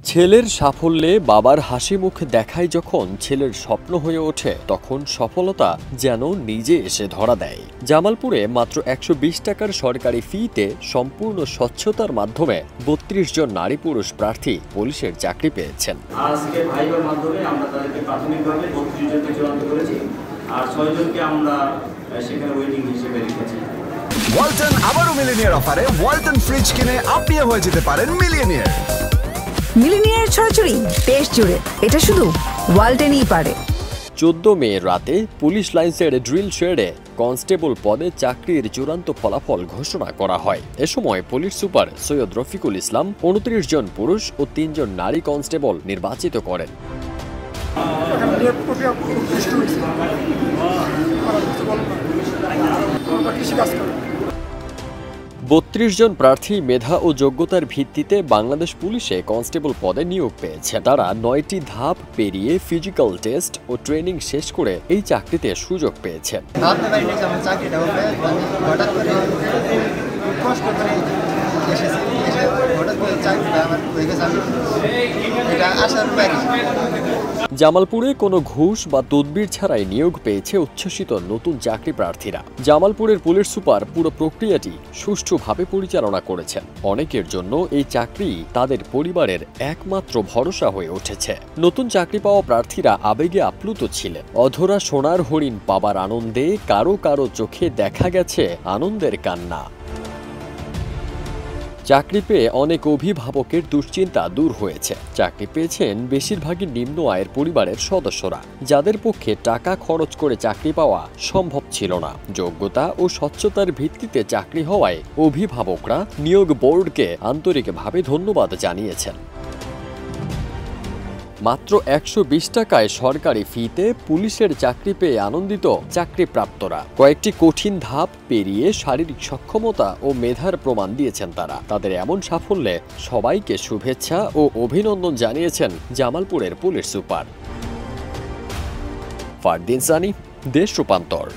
ছেলের সাফল্যে বাবার হাসি মুখ দেখায় যখন ছেলের স্বপ্ন হয়ে ওঠে তখন সফলতা যেন নিজে এসে ধরা দেয়। জামালপুরে মাত্র ১২০ টাকার সরকারি ফিতে সম্পূর্ণ স্বচ্ছতার মাধ্যমে ৩২ জন নারী পুরুষ প্রার্থী পুলিশের চাকরি পেয়েছেন। আজকে ভাইবার মাধ্যমে আমরা তাদেরকে প্রাথমিকভাবে ৩২ জনকে চূড়ান্ত করেছি আর ৬ জনকে আমরা সেখানে ওয়েটিং হিসেবে রেখেছি। ওয়ালটন আবারও মিলিনিয়ার অফারে ওয়ালটন ফ্রিজ কিনে আপনিও হয়ে যেতে পারেন মিলিয়নিয়ার। মিলিনিয়ার ছড়াছড়ি দেশ জুড়ে, এটা শুধু ওয়ালটেনই পারে। ১৪ মে রাতে পুলিশ লাইন্সের ড্রিল শেডে কনস্টেবল পদে চাকরির চূড়ান্ত ফলাফল ঘোষণা করা হয়। এ সময় পুলিশ সুপার সৈয়দ রফিকুল ইসলাম ২৯ জন পুরুষ ও ৩ জন নারী কনস্টেবল নির্বাচিত করেন। ৩২ জন প্রার্থী মেধা ও যোগ্যতার ভিত্তিতে বাংলাদেশ পুলিশে কনস্টেবল পদে নিয়োগ পেয়েছে। তারা ৯টি ধাপ পেরিয়ে ফিজিক্যাল টেস্ট ও ট্রেনিং শেষ করে এই চাকরিতে সুযোগ পেয়েছেন। জামালপুরে কোনো ঘুষ বা তদবির ছাড়াই নিয়োগ পেয়েছে উচ্ছ্বসিত নতুন চাকরি প্রার্থীরা। জামালপুরের পুলিশ সুপার পুরো প্রক্রিয়াটি সুষ্ঠুভাবে পরিচালনা করেছেন। অনেকের জন্য এই চাকরি তাদের পরিবারের একমাত্র ভরসা হয়ে উঠেছে। নতুন চাকরি পাওয়া প্রার্থীরা আবেগে আপ্লুত ছিলেন। অধরা সোনার হরিণ পাবার আনন্দে কারো কারো চোখে দেখা গেছে আনন্দের কান্না। চাকরি পেয়ে অনেক অভিভাবকের দুশ্চিন্তা দূর হয়েছে। চাকরি পেয়েছেন বেশিরভাগই নিম্ন আয়ের পরিবারের সদস্যরা, যাদের পক্ষে টাকা খরচ করে চাকরি পাওয়া সম্ভব ছিল না। যোগ্যতা ও স্বচ্ছতার ভিত্তিতে চাকরি হওয়ায় অভিভাবকরা নিয়োগ বোর্ডকে আন্তরিকভাবে ধন্যবাদ জানিয়েছেন। মাত্র ১২০ টাকায় সরকারি ফিতে পুলিশের চাকরি পেয়ে আনন্দিত চাকরিপ্রাপ্তরা। কয়েকটি কঠিন ধাপ পেরিয়ে শারীরিক সক্ষমতা ও মেধার প্রমাণ দিয়েছেন তারা। তাদের এমন সাফল্যে সবাইকে শুভেচ্ছা ও অভিনন্দন জানিয়েছেন জামালপুরের পুলিশ সুপার। ফারদিন সানি, দেশ রূপান্তর।